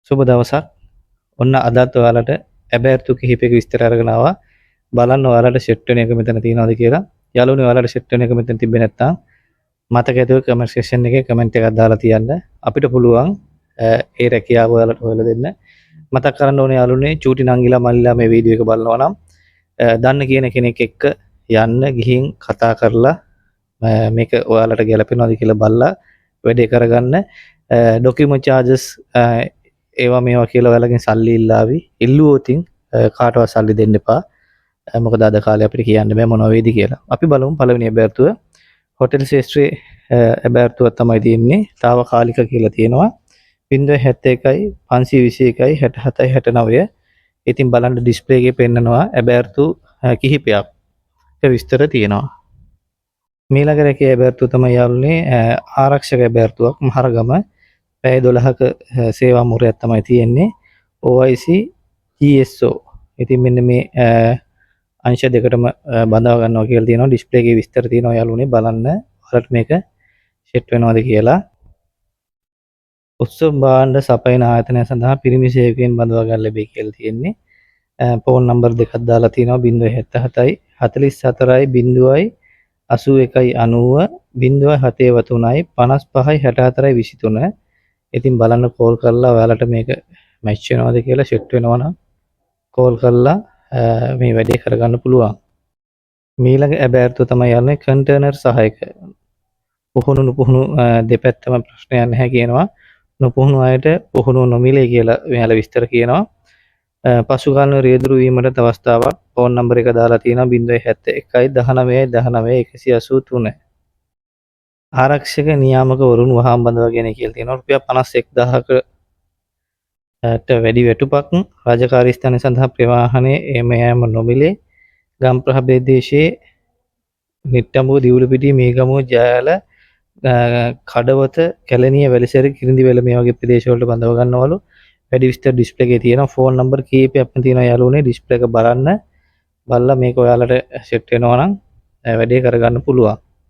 සුබ දවසක්. ඔන්න අදත් ඔයාලට ඇබෑර්තු කිහිපයක විස්තර අරගෙන ආවා. බලන්න ඔයාලට සෙට් වෙන එක මෙතන තියෙනවද කියලා. යාළුවනේ ඔයාලට සෙට් වෙන එක මෙතන තිබ්බේ නැත්නම් මතක ඇතුව කමෙන්ට් සෙක්ෂන් එකේ කමෙන්ට් එකක් දාලා තියන්න. අපිට පුළුවන් ඒ රැකියාව ඔයාලට හොයලා දෙන්න. මතක් කරන්න ඕනේ යාළුවනේ චූටි නංගිලා මල්ලිලා මේ වීඩියෝ එක බලනවා නම් දන්න කියන කෙනෙක් එක්ක යන්න ගිහින් කතා කරලා මේක ඔයාලට ගැලපෙනවද කියලා බලලා වැඩේ කරගන්න. ඩොකියුමන්ට් චාර්ජස් ඒවා මේවා කියලා ඔයාලගෙන් සල්ලි ඉල්ලාවි. ඉල්ලුවොතින් කාටවත් සල්ලි දෙන්න එපා. මොකද අද කාලේ අපිට කියන්න බෑ මොනවා වෙයිද කියලා. අපි බලමු පළවෙනි ඇබෑර්තුව. හොටෙල් ශේෂ්ත්‍රයේ ඇබෑර්තුවක් තමයි තියෙන්නේ. తాවකාලික කියලා තියෙනවා. 071යි 521යි 67යි 69. ඉතින් බලන්න ඩිස්ප්ලේ එකේ පෙන්නනවා ඇබෑර්තු කිහිපයක්. ඒක විස්තර තියෙනවා. මීළඟ රැකේ ඇබෑර්තුව තමයි යාළුවනේ ආරක්ෂක ඇබෑර්තුවක් මහරගම පැය 12ක සේවා මුරයක් තමයි තියෙන්නේ. OIC GSO. ඉතින් මෙන්න මේ අංශ දෙකටම බඳව ගන්නවා කියලා තියෙනවා. ඩිස්ප්ලේ එකේ විස්තර තියෙනවා යාළුවනේ බලන්න. ඔයාලට මේක සෙට් වෙනවද කියලා. උත්සව භාණ්ඩ සපයන ආයතනය සඳහා පිරිමි සේවකයන් බඳවා ගන්න ලැබෙයි කියලා තියෙන්නේ. ෆෝන් නම්බර් දෙකක් දාලා තියෙනවා 077යි 44යි 0යි 81යි 90 073යි 55යි 64යි 23. ඉතින් බලන්න කෝල් කරලා ඔයාලට මේක මැච් වෙනවද කියලා සෙට් වෙනවා නම් කෝල් කරලා මේ වැඩේ කරගන්න පුළුවන්. මීළඟ ඇබෑර්තුව තමයි යන්නේ කන්ටේනර් සහායක. පුහුණු නුපුහුණු දෙපැත්තම ප්‍රශ්නයක් නැහැ කියනවා. නුපුහුණු අයට පුහුණුව නොමිලේ කියලා මෙයාලා විස්තර කියනවා. පසු කාලීන රියදුරු වීමට අවස්ථාවක් ෆෝන් නම්බර එක දාලා තියෙනවා 071යි 19යි 19 183. ආරක්ෂක නියාමකවරුන් වහාම බඳවා ගැනීම කියලා තියෙනවා. රුපියල් 51000කට වැඩි වැටුපක් රාජකාරී ස්ථාන සඳහා ප්‍රවාහනයේ එම යාම නොමිලේ. ගම්පහ ප්‍රදේශයේ නිට්ටඹුව දිවුලපිටිය මේගමුව ජයල කඩවත කැලණිය වැලිසැර කිරිඳිවැල මේ වගේ ප්‍රදේශ වලට බඳව ගන්නවලු. වැඩි විස්තර ඩිස්ප්ලේ එකේ තියෙනවා. ෆෝන් නම්බර් කීපයක්ම තියෙනවා යාළුවනේ. ඩිස්ප්ලේ එක බලන්න. බලලා මේක ඔයාලට සෙට් වෙනවා නම් වැඩේ කරගන්න පුළුවන්.